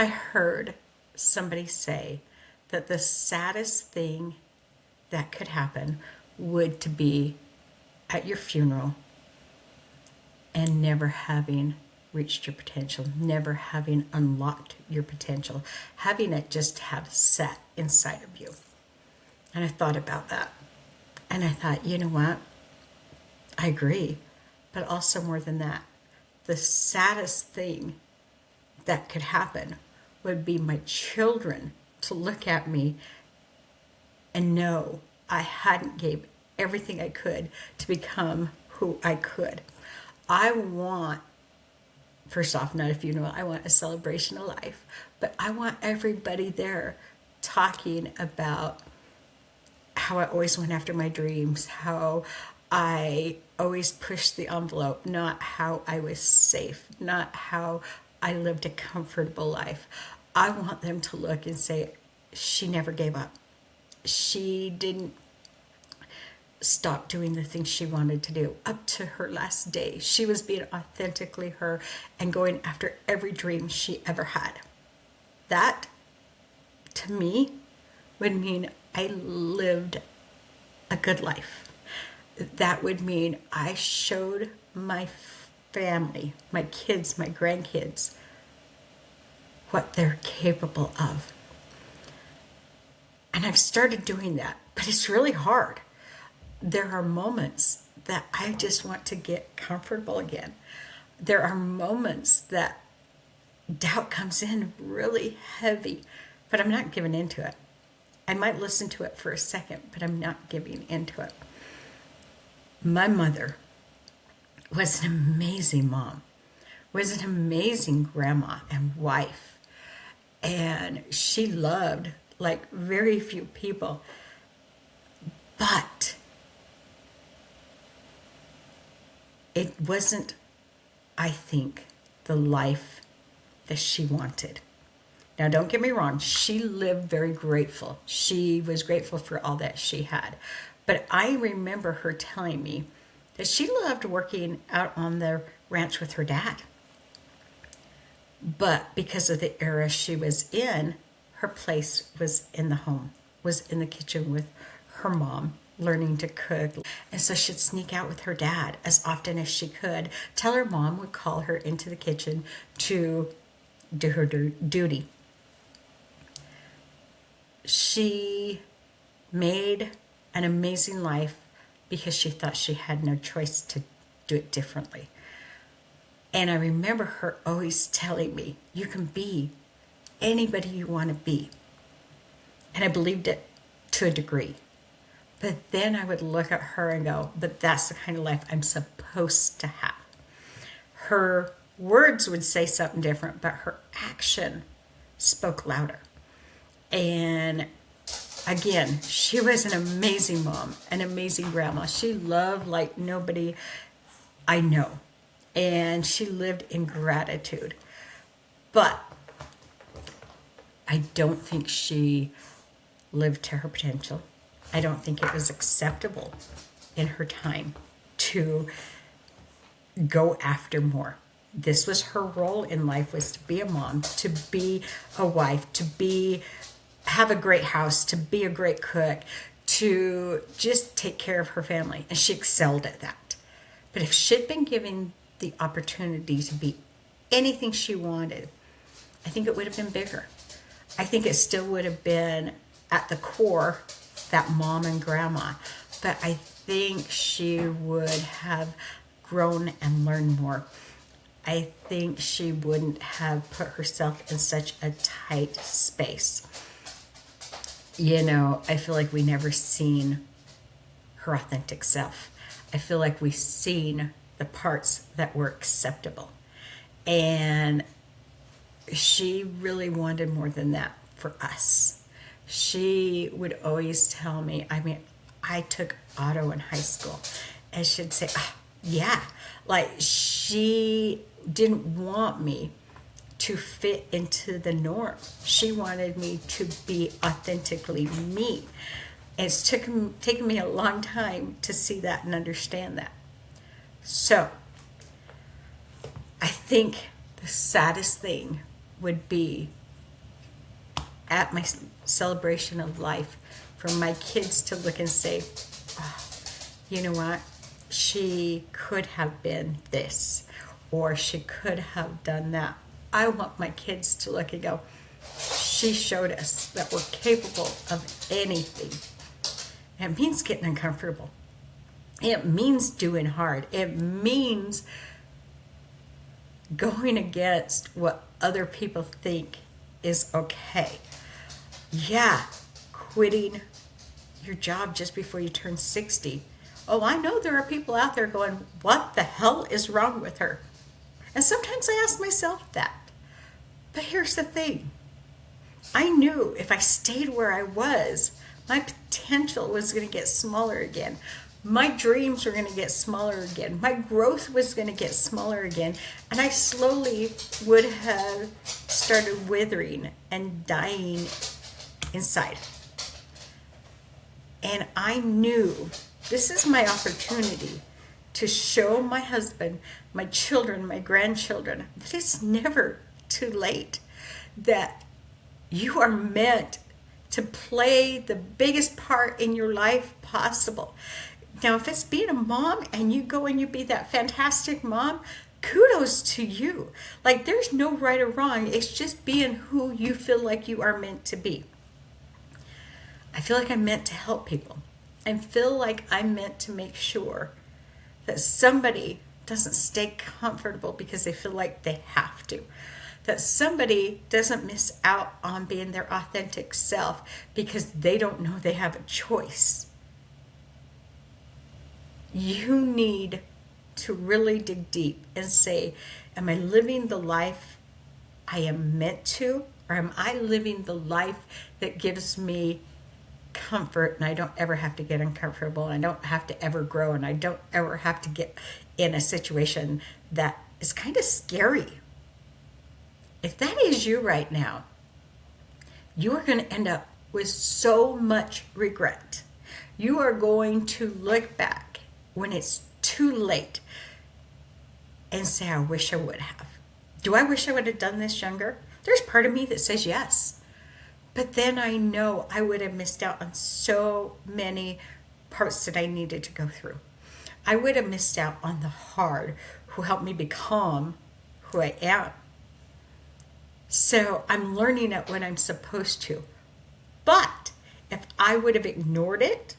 I heard somebody say that the saddest thing that could happen would to be at your funeral and never having reached your potential, never having unlocked your potential, having it just have sat inside of you. And I thought about that. And I thought, you know what? I agree. But also more than that, the saddest thing that could happen would be my children to look at me and know I hadn't gave everything I could to become who I could. I want, first off, not a funeral, I want a celebration of life, but I want everybody there talking about how I always went after my dreams, how I always pushed the envelope, not how I was safe, not how I lived a comfortable life. I want them to look and say, she never gave up. She didn't stop doing the things she wanted to do up to her last day. She was being authentically her and going after every dream she ever had. That, to me, would mean I lived a good life. That would mean I showed my family, my kids, my grandkids, what they're capable of. And I've started doing that, but it's really hard. There are moments that I just want to get comfortable again. There are moments that doubt comes in really heavy, but I'm not giving into it. I might listen to it for a second, but I'm not giving into it. My mother was an amazing mom, was an amazing grandma and wife. And she loved like very few people. But it wasn't, I think, the life that she wanted. Now, don't get me wrong, she lived very grateful. She was grateful for all that she had. But I remember her telling me that she loved working out on the ranch with her dad. But because of the era she was in, her place was in the home, was in the kitchen with her mom, learning to cook. And so she'd sneak out with her dad as often as she could, till her mom would call her into the kitchen to do her duty. She made an amazing life because she thought she had no choice to do it differently. And I remember her always telling me, you can be anybody you want to be. And I believed it to a degree. But then I would look at her and go, but that's the kind of life I'm supposed to have. Her words would say something different, but her action spoke louder. And again, she was an amazing mom, an amazing grandma. She loved like nobody I know. And she lived in gratitude. But I don't think she lived to her potential. I don't think it was acceptable in her time to go after more. This was her role in life, was to be a mom, to be a wife, to have a great house, to be a great cook, to just take care of her family. And she excelled at that. But if she'd been given the opportunity to be anything she wanted, I think it would have been bigger. I think it still would have been at the core that mom and grandma, but I think she would have grown and learned more. I think she wouldn't have put herself in such a tight space. You know, I feel like we never seen her authentic self. I feel like we've seen the parts that were acceptable. And she really wanted more than that for us. She would always tell me, I took auto in high school, and she'd say, yeah, like she didn't want me to fit into the norm. She wanted me to be authentically me. It's taken me a long time to see that and understand that. So I think the saddest thing would be at my celebration of life for my kids to look and say, oh, you know what? She could have been this, or she could have done that. I want my kids to look and go, she showed us that we're capable of anything. And it means getting uncomfortable. It means doing hard. It means going against what other people think is okay. Yeah, quitting your job just before you turn 60. Oh, I know there are people out there going, what the hell is wrong with her? And sometimes I ask myself that. But here's the thing. I knew if I stayed where I was, my potential was going to get smaller again. My dreams were going to get smaller again. My growth was going to get smaller again. And I slowly would have started withering and dying inside. And I knew this is my opportunity to show my husband, my children, my grandchildren, that it's never too late, that you are meant to play the biggest part in your life possible. Now, if it's being a mom and you go and you be that fantastic mom, kudos to you. Like, there's no right or wrong. It's just being who you feel like you are meant to be. I feel like I'm meant to help people. I feel like I'm meant to make sure that somebody doesn't stay comfortable because they feel like they have to. That somebody doesn't miss out on being their authentic self because they don't know they have a choice. You need to really dig deep and say, am I living the life I am meant to? Or am I living the life that gives me comfort and I don't ever have to get uncomfortable, and I don't have to ever grow, and I don't ever have to get in a situation that is kind of scary? If that is you right now, you are going to end up with so much regret. You are going to look back when it's too late and say, I wish I would have. Do I wish I would have done this younger? There's part of me that says yes. But then I know I would have missed out on so many parts that I needed to go through. I would have missed out on the hard who helped me become who I am. So I'm learning it when I'm supposed to. But if I would have ignored it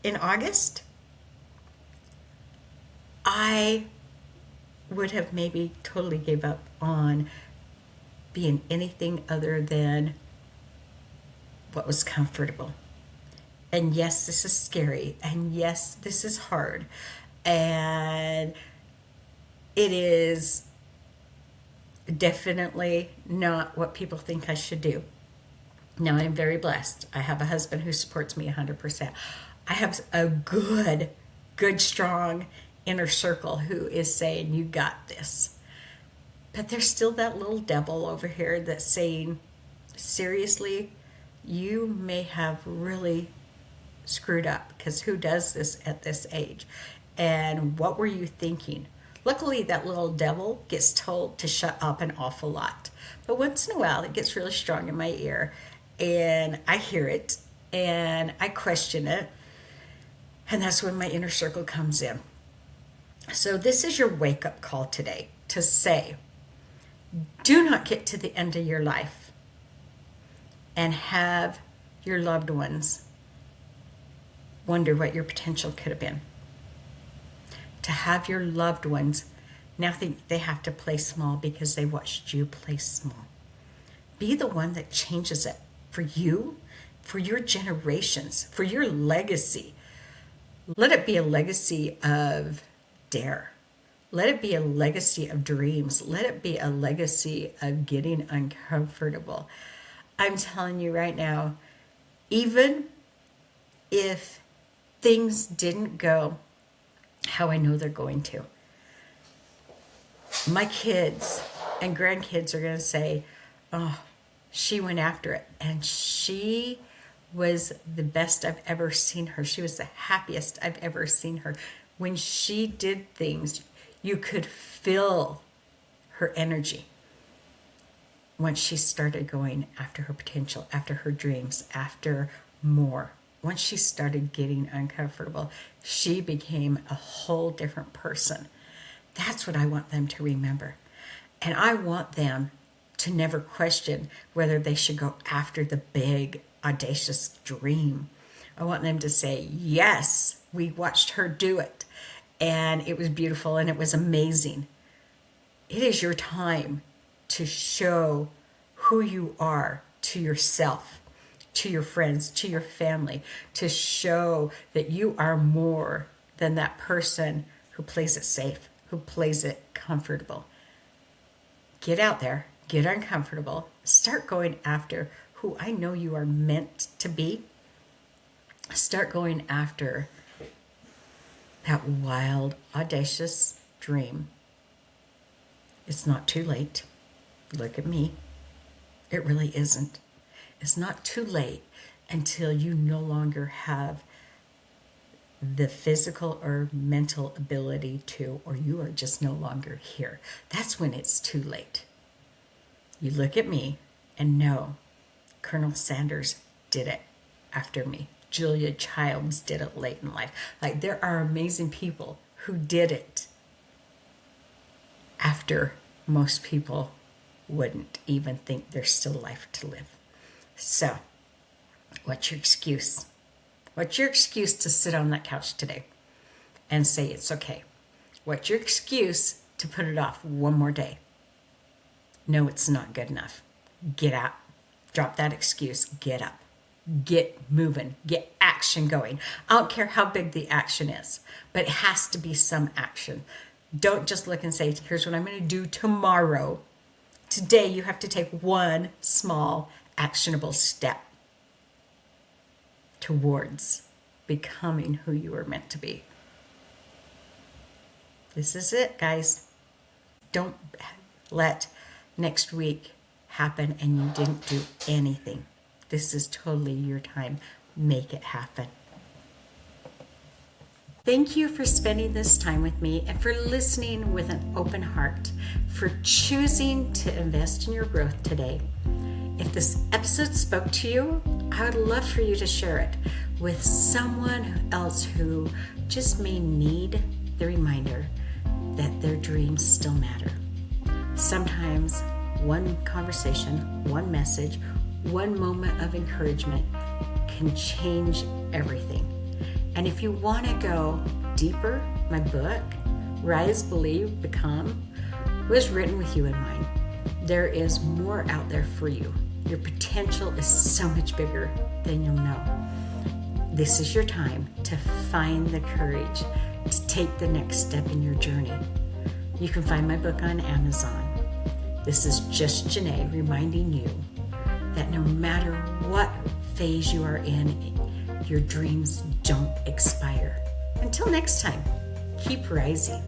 in August, I would have maybe totally gave up on being anything other than what was comfortable. And yes, this is scary. And yes, this is hard. And it is definitely not what people think I should do. Now, I'm very blessed. I have a husband who supports me 100%. I have a good, strong inner circle who is saying, you got this. But there's still that little devil over here that's saying, seriously, you may have really screwed up, because who does this at this age? And what were you thinking? Luckily, that little devil gets told to shut up an awful lot. But once in a while, it gets really strong in my ear, and I hear it, and I question it, and that's when my inner circle comes in. So this is your wake-up call today to say, do not get to the end of your life and have your loved ones wonder what your potential could have been. To have your loved ones now think they have to play small because they watched you play small. Be the one that changes it for you, for your generations, for your legacy. Let it be a legacy of dare. Let it be a legacy of dreams. Let it be a legacy of getting uncomfortable. I'm telling you right now, even if things didn't go how I know they're going to, my kids and grandkids are going to say, oh, she went after it, and she was the best I've ever seen her. She was the happiest I've ever seen her. When she did things, you could feel her energy. once she started going after her potential, after her dreams, after more. Once she started getting uncomfortable, she became a whole different person. That's what I want them to remember. And I want them to never question whether they should go after the big, audacious dream. I want them to say, yes, we watched her do it. And it was beautiful and it was amazing. It is your time to show who you are to yourself, to your friends, to your family, to show that you are more than that person who plays it safe, who plays it comfortable. Get out there, get uncomfortable, start going after who I know you are meant to be. Start going after that wild, audacious dream. It's not too late. Look at me. It really isn't. It's not too late until you no longer have the physical or mental ability to, or you are just no longer here. That's when it's too late. You look at me and know Colonel Sanders did it after me. Julia Childs did it late in life. Like, there are amazing people who did it after most people wouldn't even think there's still life to live. So, what's your excuse? What's your excuse to sit on that couch today and say it's okay? What's your excuse to put it off one more day? No, it's not good enough. Get out. Drop that excuse. Get up. Get moving. Get action going. I don't care how big the action is, but it has to be some action. Don't just look and say, here's what I'm going to do tomorrow. Today, you have to take one small, actionable step towards becoming who you are meant to be. This is it, guys. Don't let next week happen and you didn't do anything. This is totally your time. Make it happen. Thank you for spending this time with me and for listening with an open heart, for choosing to invest in your growth today. If this episode spoke to you, I would love for you to share it with someone else who just may need the reminder that their dreams still matter. Sometimes one conversation, one message, one moment of encouragement can change everything. And if you want to go deeper, my book, Rise, Believe, Become, was written with you in mind. There is more out there for you. Your potential is so much bigger than you'll know. This is your time to find the courage to take the next step in your journey. You can find my book on Amazon. This is just Janae reminding you that no matter what phase you are in, your dreams don't expire. Until next time, keep rising.